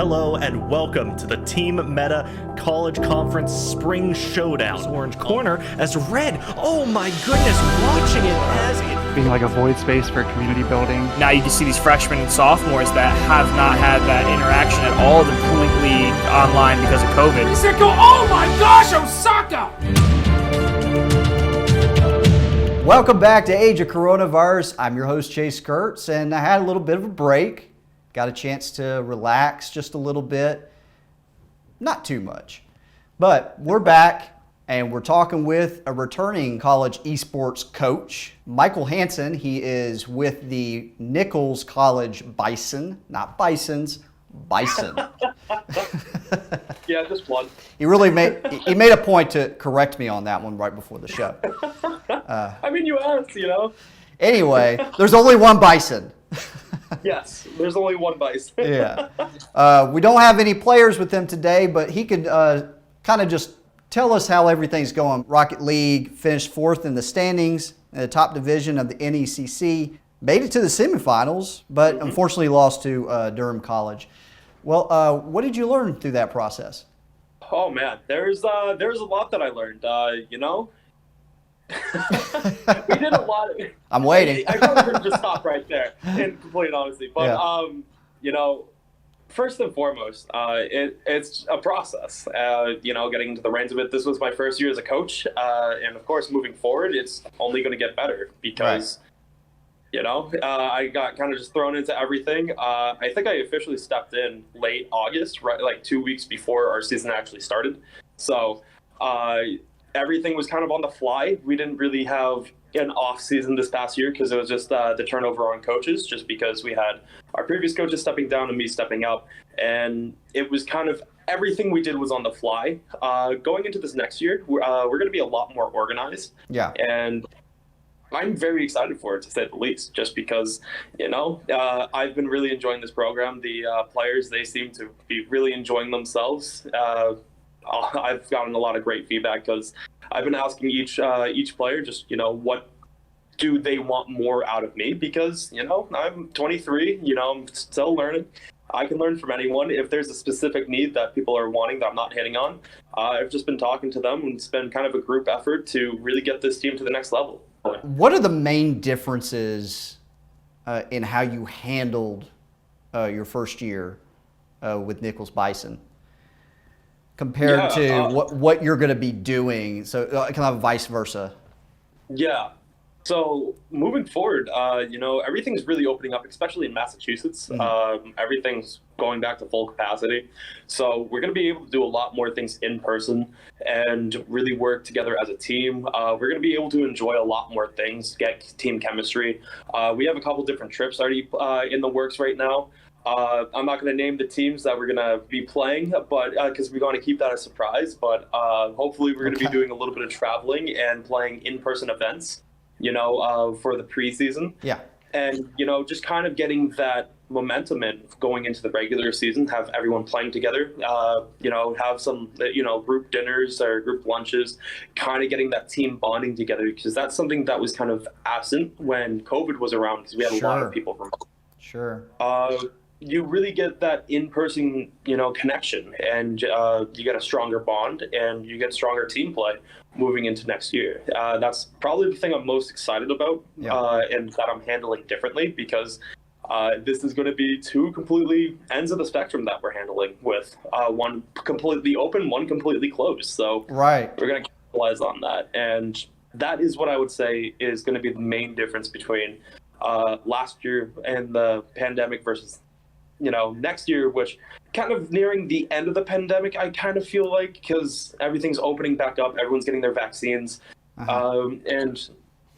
Hello and welcome to the Team Meta College Conference Spring Showdown. Orange corner as red. Oh my goodness, watching it as it being like a void space for community building. Now you can see these freshmen and sophomores that have not had that interaction at all. They're completely online because of COVID. He said, "Go! Oh my gosh, Osaka!" Welcome back to Age of Coronavirus. I'm your host, Chase Kurtz, and I had a little bit of a break. Got a chance to relax just a little bit. Not too much. But we're back, and we're talking with a returning college esports coach, Michael Hansen. He is with the Nichols College Bison, not Bisons, Bison. Yeah, just one. He made a point to correct me on that one right before the show. I mean, you asked, you know. Anyway, there's only one Bison. Yes, there's only one Bison. Yeah. We don't have any players with him today, but he could kind of just tell us how everything's going. Rocket League finished fourth in the standings in the top division of the NECC. Made it to the semifinals, but unfortunately lost to Durham College. Well, what did you learn through that process? Oh man, there's a lot that I learned. You know, we did a lot. I'm waiting. I probably could just stop right there, in complete honesty. But Yeah. You know, first and foremost, it's a process. You know, getting into the reins of it. This was my first year as a coach, and of course, moving forward, it's only going to get better because. Right. You know, I got kind of just thrown into everything. I think I officially stepped in late August, right, like 2 weeks before our season actually started. So everything was kind of on the fly. We didn't really have an off season this past year because it was just the turnover on coaches, just because we had our previous coaches stepping down and me stepping up. And it was kind of everything we did was on the fly. Going into this next year, we're going to be a lot more organized. Yeah. And I'm very excited for it, to say the least, just because, you know, I've been really enjoying this program. The players, they seem to be really enjoying themselves. I've gotten a lot of great feedback because I've been asking each player just, you know, what do they want more out of me? Because, you know, I'm 23, you know, I'm still learning. I can learn from anyone. If there's a specific need that people are wanting that I'm not hitting on, I've just been talking to them, and it's been kind of a group effort to really get this team to the next level. What are the main differences in how you handled your first year with Nichols Bison compared to what you're going to be doing? So kind of vice versa. Yeah. So moving forward, you know, everything's really opening up, especially in Massachusetts. Everything's going back to full capacity. So we're going to be able to do a lot more things in person and really work together as a team. We're going to be able to enjoy a lot more things, get team chemistry. We have a couple different trips already in the works right now. I'm not going to name the teams that we're going to be playing, but because we want to keep that a surprise. But hopefully we're going to be doing a little bit of traveling and playing in-person events, you know, for the preseason. Yeah. And, you know, just kind of getting that momentum in going into the regular season, have everyone playing together, you know, have some, you know, group dinners or group lunches, kind of getting that team bonding together, because that's something that was kind of absent when COVID was around, because we had a lot of people remote. Sure. You really get that in-person, you know, connection, and you get a stronger bond, and you get stronger team play moving into next year. That's probably the thing I'm most excited about, and that I'm handling differently, because this is going to be two completely ends of the spectrum that we're handling with, one completely open, one completely closed. So right. We're going to capitalize on that, and that is what I would say is going to be the main difference between last year and the pandemic versus, you know, next year, which kind of nearing the end of the pandemic, I kind of feel like, because everything's opening back up, everyone's getting their vaccines, and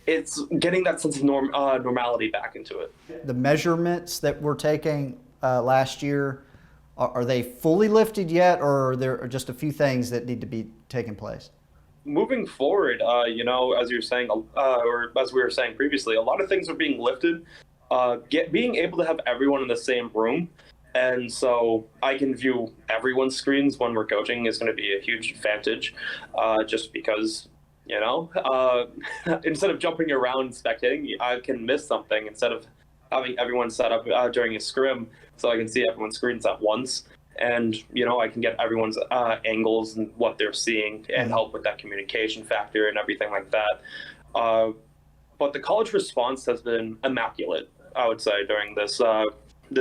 it's getting that sense of normality back into it. The measurements that we're taking last year, are they fully lifted yet, or are there just a few things that need to be taking place? Moving forward, you know, as you're saying, or as we were saying previously, a lot of things are being lifted. Being able to have everyone in the same room, and so I can view everyone's screens when we're coaching is going to be a huge advantage, just because, you know, instead of jumping around spectating, I can miss something instead of having everyone set up during a scrim, so I can see everyone's screens at once. and I can get everyone's angles and what they're seeing and help with that communication factor and everything like that. But the college response has been immaculate, I would say, during this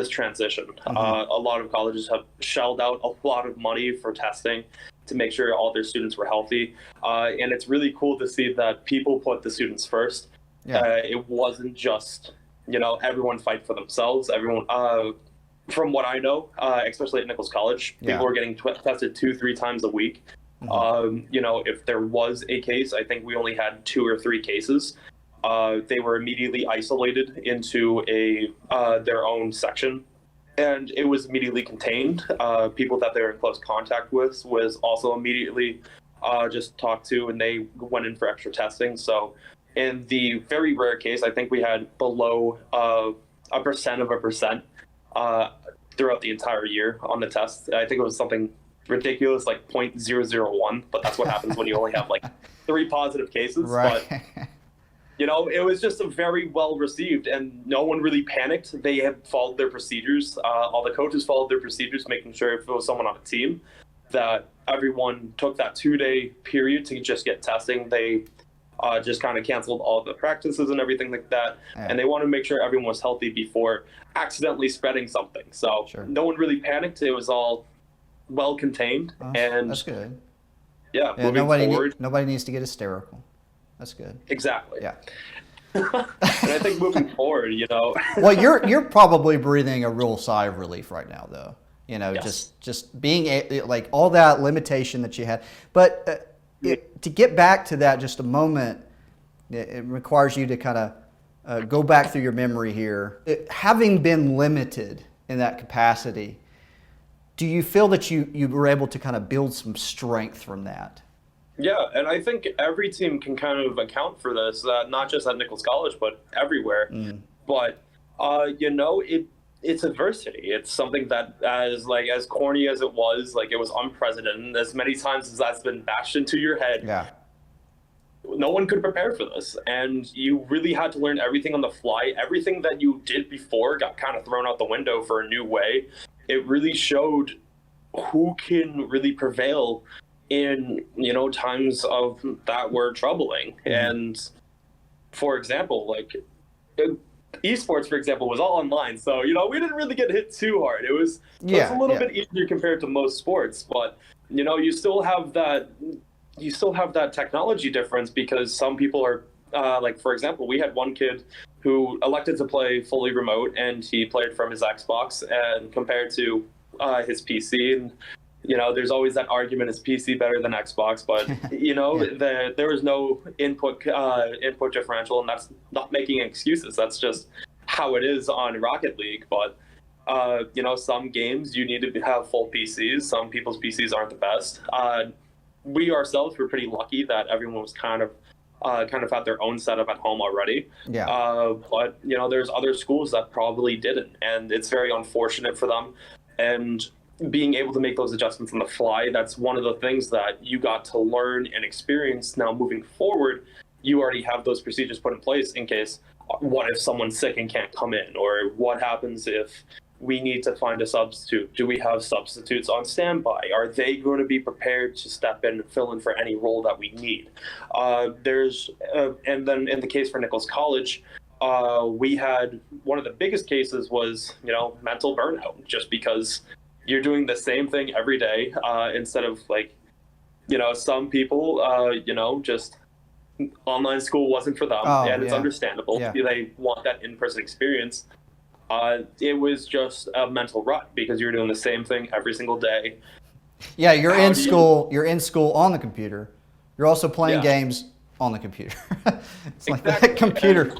transition. A lot of colleges have shelled out a lot of money for testing to make sure all their students were healthy, and it's really cool to see that people put the students first. It wasn't just everyone fight for themselves. Everyone, from what I know, especially at Nichols College, people were getting tested 2-3 times a week. If there was a case, I think we only had 2 or 3 cases. They were immediately isolated into their own section, and it was immediately contained. People that they were in close contact with was also immediately just talked to, and they went in for extra testing. So in the very rare case, I think we had below 1% throughout the entire year on the test. I think it was something ridiculous, like 0.001, but that's what happens when you only have like 3 positive cases. Right. But it was just very well received, and no one really panicked. They had followed their procedures. All the coaches followed their procedures, making sure if it was someone on a team, that everyone took that 2-day period to just get testing. They just kind of canceled all the practices and everything like that. And they wanted to make sure everyone was healthy before accidentally spreading something. So no one really panicked. It was all well contained. And that's good. Yeah, nobody needs to get hysterical. That's good. Exactly. Yeah. And I think moving forward, Well, you're probably breathing a real sigh of relief right now, though. Yes. just being like all that limitation that you had. But to get back to that just a moment, it requires you to kind of go back through your memory here. Having been limited in that capacity, do you feel that you were able to kind of build some strength from that? Yeah, and I think every team can kind of account for this, not just at Nichols College, but everywhere. But, it's adversity. It's something that, as corny as it was unprecedented. As many times as that's been bashed into your head, no one could prepare for this. And you really had to learn everything on the fly. Everything that you did before got kind of thrown out the window for a new way. It really showed who can really prevail in times of that were troubling. And for example, Esports, for example, was all online, so we didn't really get hit too hard. It was a little bit easier compared to most sports, but you still have that technology difference, because some people are for example, we had one kid who elected to play fully remote, and he played from his Xbox, and compared to his PC. And there's always that argument, is PC better than Xbox? But there was no input differential, and that's not making excuses. That's just how it is on Rocket League. But some games you need to have full PCs. Some people's PCs aren't the best. We ourselves were pretty lucky that everyone was kind of had their own setup at home already. But there's other schools that probably didn't, and it's very unfortunate for them. And being able to make those adjustments on the fly, that's one of the things that you got to learn and experience. Now moving forward, you already have those procedures put in place in case, what if someone's sick and can't come in, or what happens if we need to find a substitute? Do we have substitutes on standby? Are they going to be prepared to step in and fill in for any role that we need? And then in the case for Nichols College, we had one of the biggest cases was, mental burnout, just because you're doing the same thing every day, instead of some people, just online school wasn't for them, and it's understandable. They want that in-person experience. It was just a mental rut, because you're doing the same thing every single day. Yeah, you're in school on the computer. You're also playing games on the computer. It's like that computer.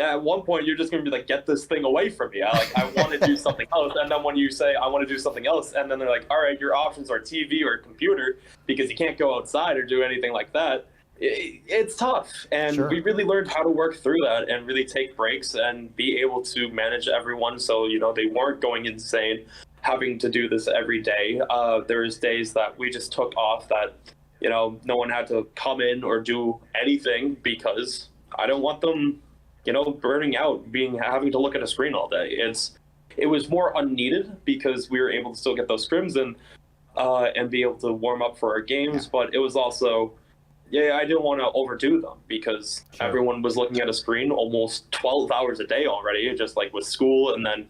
At one point, you're just going to be like, get this thing away from me. I want to do something else. And then when you say, I want to do something else, and then they're like, all right, your options are TV or computer, because you can't go outside or do anything like that. It's tough. And we really learned how to work through that and really take breaks and be able to manage everyone so, they weren't going insane having to do this every day. There's days that we just took off that, no one had to come in or do anything, because I don't want them burning out, having to look at a screen all day. it was more unneeded because we were able to still get those scrims in and be able to warm up for our games. Yeah. But it was also, I didn't want to overdo them because everyone was looking at a screen almost 12 hours a day already, just like with school. And then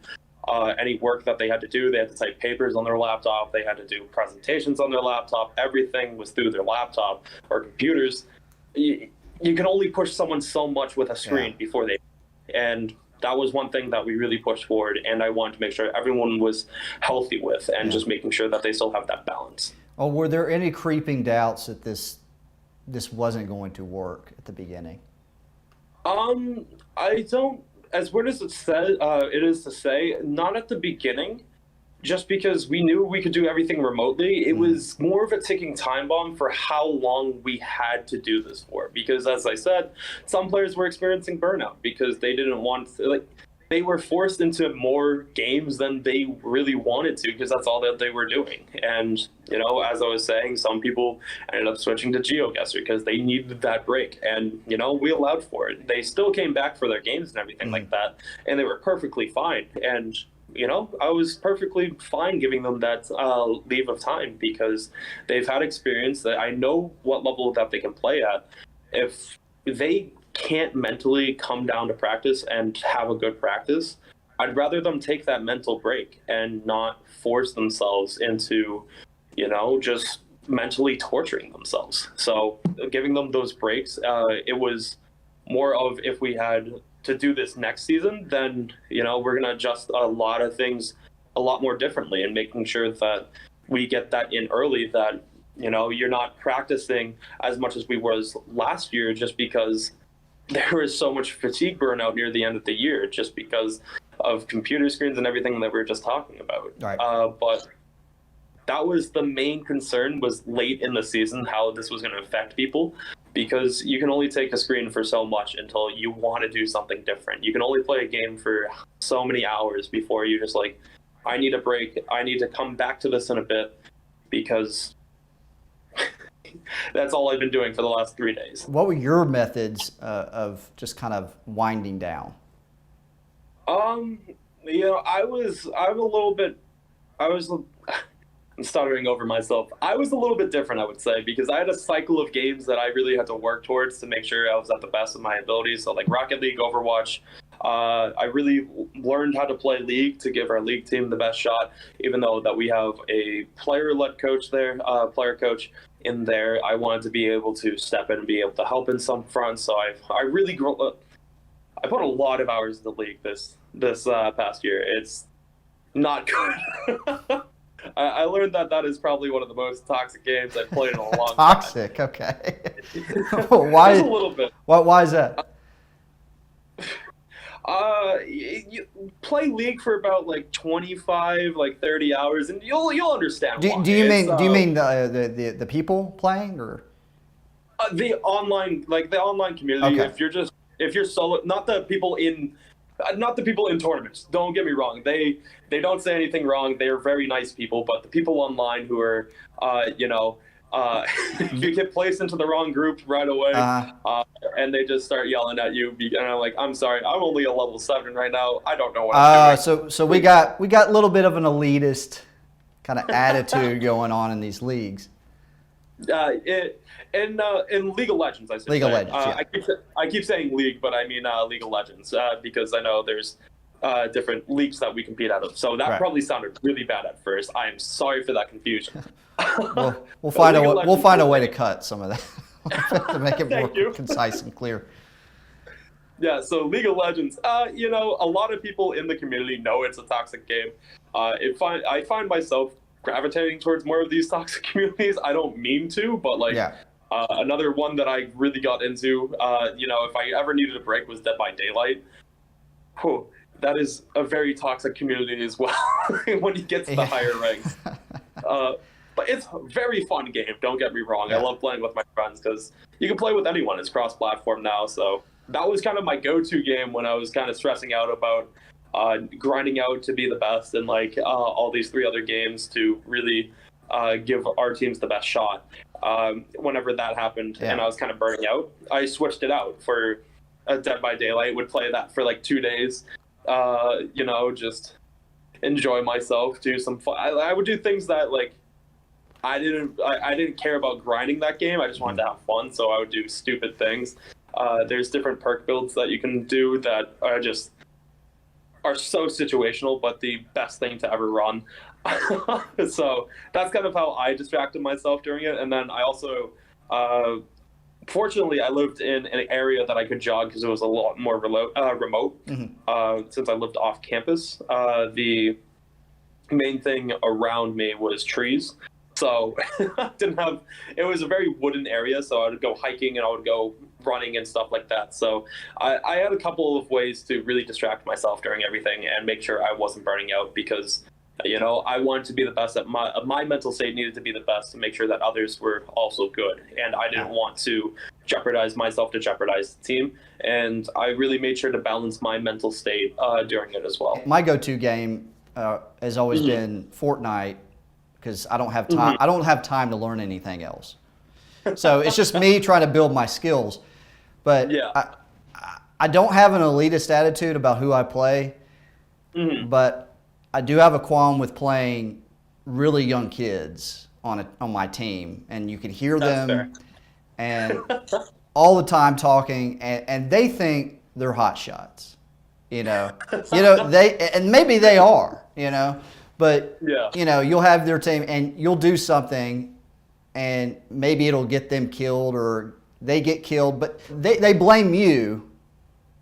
any work that they had to do, they had to type papers on their laptop. They had to do presentations on their laptop. Everything was through their laptop or computers. You can only push someone so much with a screen before they, and that was one thing that we really pushed forward. And I wanted to make sure everyone was healthy with, and just making sure that they still have that balance. Oh, were there any creeping doubts that this wasn't going to work at the beginning? I don't, as weird as it is to say, not at the beginning, just because we knew we could do everything remotely. It was more of a ticking time bomb for how long we had to do this for. Because as I said, some players were experiencing burnout because they didn't want to, they were forced into more games than they really wanted to because that's all that they were doing. And, as I was saying, some people ended up switching to GeoGuessr because they needed that break. And, we allowed for it. They still came back for their games and everything like that. And they were perfectly fine. And, I was perfectly fine giving them that leave of time because they've had experience that I know what level that they can play at. If they can't mentally come down to practice and have a good practice, I'd rather them take that mental break and not force themselves into, just mentally torturing themselves. So giving them those breaks, it was more of if we had to do this next season, then, we're going to adjust a lot of things a lot more differently and making sure that we get that in early, that, you're not practicing as much as we was last year just because there was so much fatigue burnout near the end of the year just because of computer screens and everything that we were just talking about. Right. But that was the main concern, was late in the season, how this was going to affect people, because you can only take a screen for so much until you want to do something different. You can only play a game for so many hours before you're just like, I need a break. I need to come back to this in a bit because that's all I've been doing for the last 3 days. What were your methods of just kind of winding down? I'm stuttering over myself. I was a little bit different, I would say, because I had a cycle of games that I really had to work towards to make sure I was at the best of my abilities. So like Rocket League, Overwatch. I really learned how to play League to give our League team the best shot, even though that we have a player-led coach there, player coach in there. I wanted to be able to step in and be able to help in some fronts. So I put a lot of hours in the League this past year. It's not good. I learned that is probably one of the most toxic games I've played in a long toxic, time. Okay. Why? Just a little bit. Why is that? You play League for about 25, 30 hours, and you'll understand why. Do you mean the people playing, or the online community? Okay. If you're solo, not the people in tournaments. Don't get me wrong. They don't say anything wrong. They are very nice people, but the people online who are, you get placed into the wrong group right away, and they just start yelling at you. And I'm like, I'm sorry, I'm only a level 7 right now. I don't know what I'm doing. So we got a little bit of an elitist kind of attitude going on in these leagues. In League of Legends, I should League say. of Legends, yeah. I keep saying League, but I mean League of Legends, because I know there's different leagues that we compete out of. So that probably sounded really bad at first. I am sorry for that confusion. We'll find a way to cut some of that to make it more concise and clear. Yeah, so League of Legends, a lot of people in the community know it's a toxic game. I find myself gravitating towards more of these toxic communities. I don't mean to, but another one that I really got into, if I ever needed a break, was Dead by Daylight. Whew, that is a very toxic community as well when you get to the higher ranks. But it's a very fun game, don't get me wrong. I love playing with my friends because you can play with anyone. It's cross-platform now, so that was kind of my go-to game when I was kind of stressing out about grinding out to be the best in all these 3 other games to really give our teams the best shot. Whenever that happened and I was kind of burning out, I switched it out for Dead by Daylight. Would play that for 2 days, just enjoy myself, do some fun. I would do things that like I didn't care about grinding that game. I just wanted to have fun, so I would do stupid things. There's different perk builds that you can do that are so situational, but the best thing to ever run. So that's kind of how I distracted myself during it. And then I also, fortunately, I lived in an area that I could jog because it was a lot more remote. Since I lived off campus, the main thing around me was trees. So it was a very wooden area, so I would go hiking and I would go running and stuff like that. So I had a couple of ways to really distract myself during everything and make sure I wasn't burning out, because, you know, I wanted to be the best. My mental state needed to be the best to make sure that others were also good. And I didn't want to jeopardize myself to jeopardize the team. And I really made sure to balance my mental state during it as well. My go-to game has always been Fortnite, because I don't have time. I don't have time to learn anything else. So it's just me trying to build my skills. But yeah. I don't have an elitist attitude about who I play, but I do have a qualm with playing really young kids on my team, and you can hear them and all the time talking, and they think they're hot shots. You know, and maybe they are. You know. But, you know, you'll have their team and you'll do something and maybe it'll get them killed or they get killed, but they blame you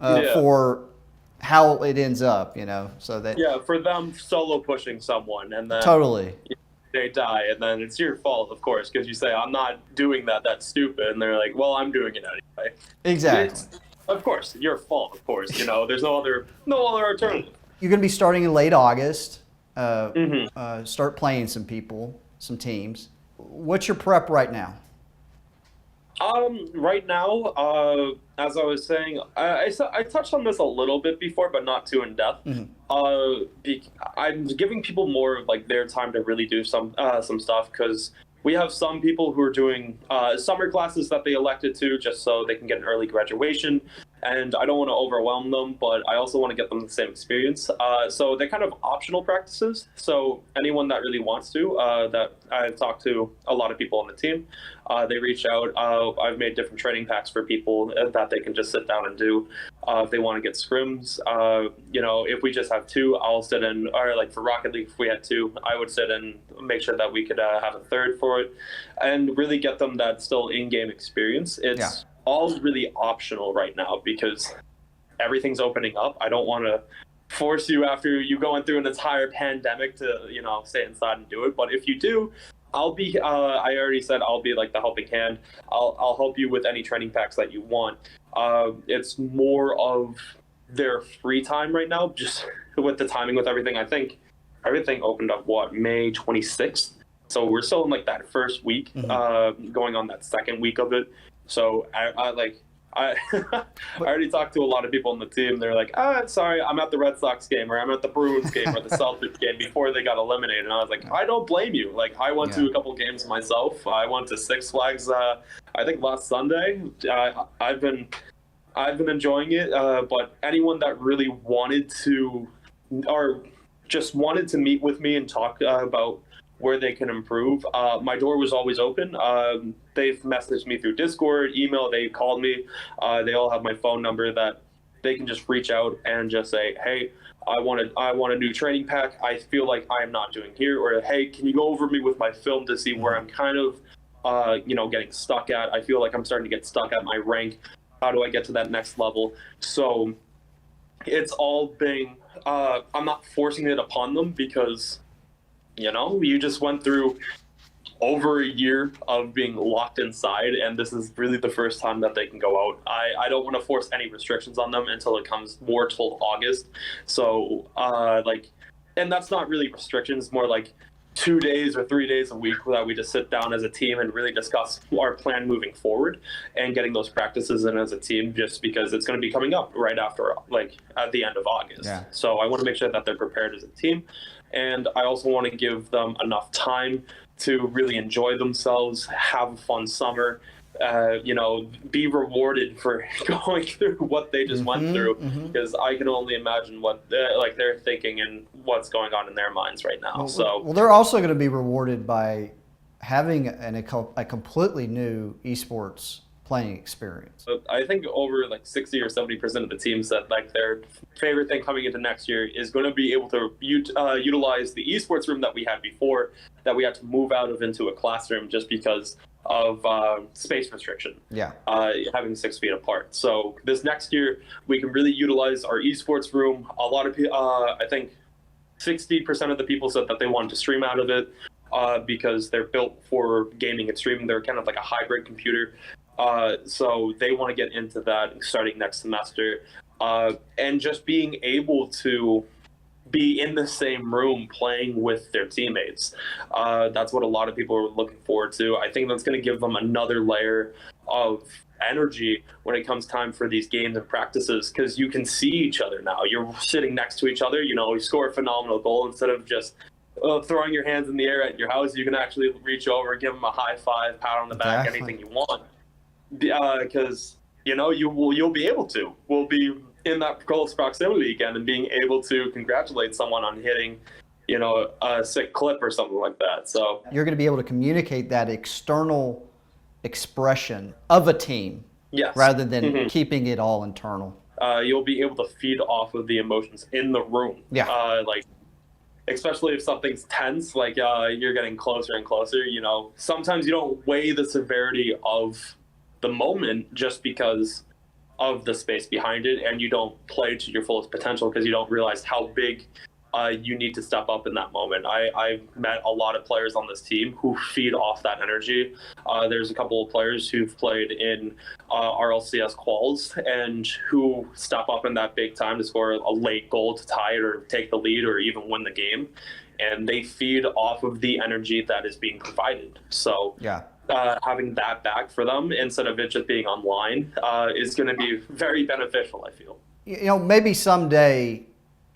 for how it ends up, you know. So that for them solo pushing someone and then they die, and then it's your fault, of course, because you say, I'm not doing that, that's stupid, and they're like, well, I'm doing it anyway. Exactly. Of course, your fault, of course, you know, there's no other alternative. You're going to be starting in late August. Start playing some teams. What's your prep right now? Right now, as I was saying, I touched on this a little bit before, but not too in depth. I'm giving people more of like their time to really do some stuff, because we have some people who are doing summer classes that they elected to just so they can get an early graduation. And I don't want to overwhelm them, but I also want to get them the same experience. So they're kind of optional practices. So anyone that really wants to, that I've talked to a lot of people on the team, they reach out. I've made different training packs for people that they can just sit down and do. If they want to get scrims, you know, if we just have two, I'll sit in, or like for Rocket League, if we had two, I would sit and make sure that we could have a third for it and really get them that still in-game experience. It's all really optional right now because everything's opening up. I don't want to force you after you going through an entire pandemic to, you know, stay inside and do it. But if you do, I'll be, I already said I'll be like the helping hand. I'll help you with any training packs that you want. It's more of their free time right now, just with the timing with everything. I think everything opened up, May 26th? So we're still in like that first week, going on that second week of it. So I already talked to a lot of people on the team. They're like, sorry, I'm at the Red Sox game, or I'm at the Bruins game, or the Celtics game before they got eliminated. And I was like, I don't blame you. Like, I went to a couple games myself. I went to Six Flags, I think last Sunday. I've been enjoying it. But anyone that really wanted to, or just wanted to meet with me and talk about where they can improve, my door was always open. They've messaged me through Discord, email, they called me. They all have my phone number that they can just reach out and just say, hey, I want a new training pack. I feel like I am not doing here. Or, hey, can you go over me with my film to see where I'm kind of, getting stuck at? I feel like I'm starting to get stuck at my rank. How do I get to that next level? So it's all being, I'm not forcing it upon them because, you know, you just went through over a year of being locked inside, and this is really the first time that they can go out. I don't want to force any restrictions on them until it comes more till August. So, and that's not really restrictions, more like 2 days or 3 days a week that we just sit down as a team and really discuss our plan moving forward and getting those practices in as a team, just because it's going to be coming up right after, like, at the end of August. Yeah. So I want to make sure that they're prepared as a team. And I also want to give them enough time to really enjoy themselves, have a fun summer, be rewarded for going through what they just went through, because I can only imagine what they're thinking and what's going on in their minds right now. Well, they're also going to be rewarded by having a completely new esports playing experience. I think over 60 or 70% of the teams said their favorite thing coming into next year is going to be able to utilize the esports room that we had before, that we had to move out of into a classroom just because of space restriction. Yeah. Having 6 feet apart. So this next year, we can really utilize our esports room. A lot of people, I think 60% of the people said that they wanted to stream out of it because they're built for gaming and streaming. They're kind of like a hybrid computer. So they want to get into that starting next semester. And just being able to be in the same room playing with their teammates. That's what a lot of people are looking forward to. I think that's going to give them another layer of energy when it comes time for these games and practices, because you can see each other now. You're sitting next to each other. You score a phenomenal goal, instead of just throwing your hands in the air at your house. You can actually reach over, give them a high five, pat on the back, anything you want. Because you'll be able to. We'll be in that close proximity again, and being able to congratulate someone on hitting, a sick clip or something like that. So you're going to be able to communicate that external expression of a team, yes, rather than keeping it all internal. You'll be able to feed off of the emotions in the room. Yeah. Especially if something's tense, you're getting closer and closer. Sometimes you don't weigh the severity of the moment just because of the space behind it, and you don't play to your fullest potential because you don't realize how big you need to step up in that moment. I've met a lot of players on this team who feed off that energy. There's a couple of players who've played in RLCS quals and who step up in that big time to score a late goal to tie it or take the lead or even win the game, and they feed off of the energy that is being provided. So yeah. Having that back for them instead of it just being online is going to be very beneficial, I feel. Maybe someday,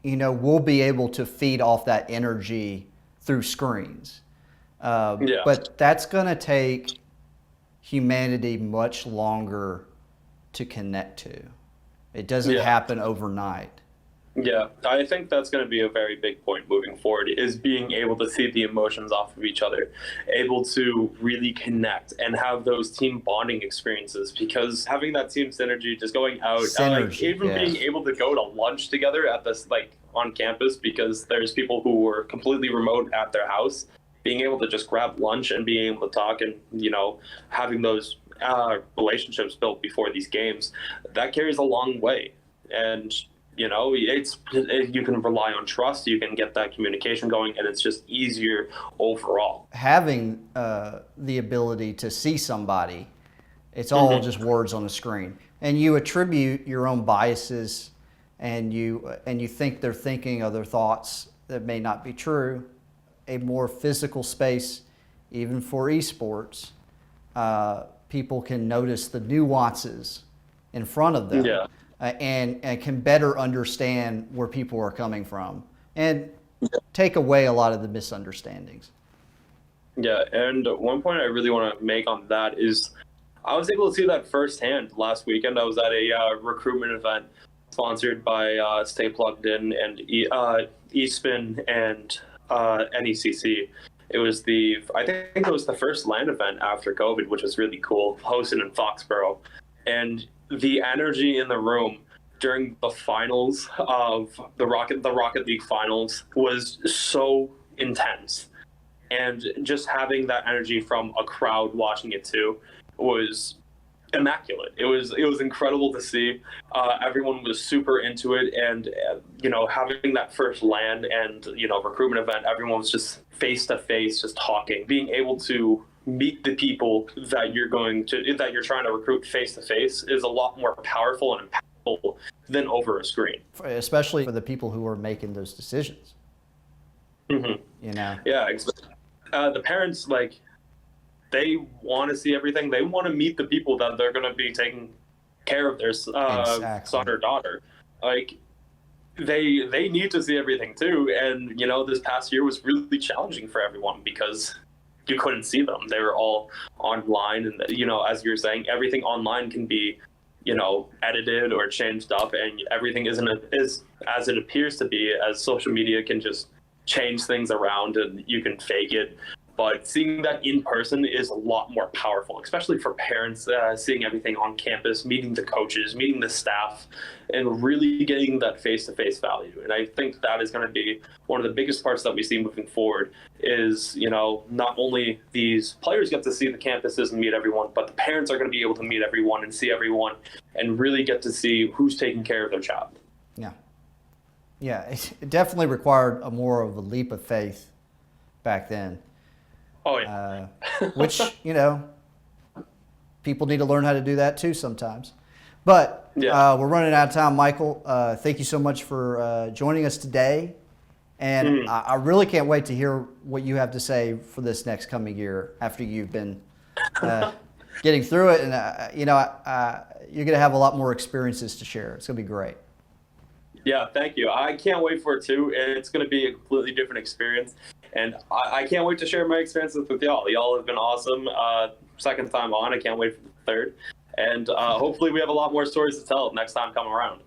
we'll be able to feed off that energy through screens. But that's going to take humanity much longer to connect to. It doesn't happen overnight. Yeah, I think that's going to be a very big point moving forward, is being able to see the emotions off of each other, able to really connect and have those team bonding experiences, because having that team synergy, just going out, being able to go to lunch together at this, on campus, because there's people who were completely remote at their house, being able to just grab lunch and being able to talk and, having those relationships built before these games, that carries a long way. And you can rely on trust, you can get that communication going, and it's just easier overall. Having the ability to see somebody, it's all just words on a screen, and you attribute your own biases, and you think they're thinking other thoughts that may not be true. A more physical space, even for esports, people can notice the nuances in front of them. Yeah. And can better understand where people are coming from and take away a lot of the misunderstandings. Yeah, and one point I really want to make on that is I was able to see that firsthand last weekend. I was at a recruitment event sponsored by Stay Plugged In and eSpin and NECC. It was I think it was the first LAN event after COVID, which was really cool, hosted in Foxborough. And the energy in the room during the finals of the Rocket League finals was so intense, and just having that energy from a crowd watching it too was immaculate. It was incredible to see. Everyone was super into it, and having that first LAN and recruitment event, everyone was just face to face, just talking, being able to meet the people that you're trying to recruit face to face is a lot more powerful and impactful than over a screen, especially for the people who are making those decisions. Yeah, the parents, they want to see everything. They want to meet the people that they're going to be taking care of their son or daughter. They need to see everything too. And this past year was really challenging for everyone, because you couldn't see them. They were all online, and as you're saying, everything online can be edited or changed up, and everything is as it appears to be, as social media can just change things around and you can fake it. But seeing that in person is a lot more powerful, especially for parents, seeing everything on campus, meeting the coaches, meeting the staff, and really getting that face-to-face value. And I think that is going to be one of the biggest parts that we see moving forward is, not only these players get to see the campuses and meet everyone, but the parents are going to be able to meet everyone and see everyone and really get to see who's taking care of their child. Yeah. Yeah, it definitely required more of a leap of faith back then. Oh, yeah. Which, people need to learn how to do that too sometimes. But we're running out of time, Michael. Thank you so much for joining us today. And I really can't wait to hear what you have to say for this next coming year after you've been getting through it. And, you're going to have a lot more experiences to share. It's going to be great. Yeah, thank you. I can't wait for it too. It's going to be a completely different experience. And I can't wait to share my experiences with y'all. Y'all have been awesome. Second time on. I can't wait for the third. And hopefully we have a lot more stories to tell next time coming around.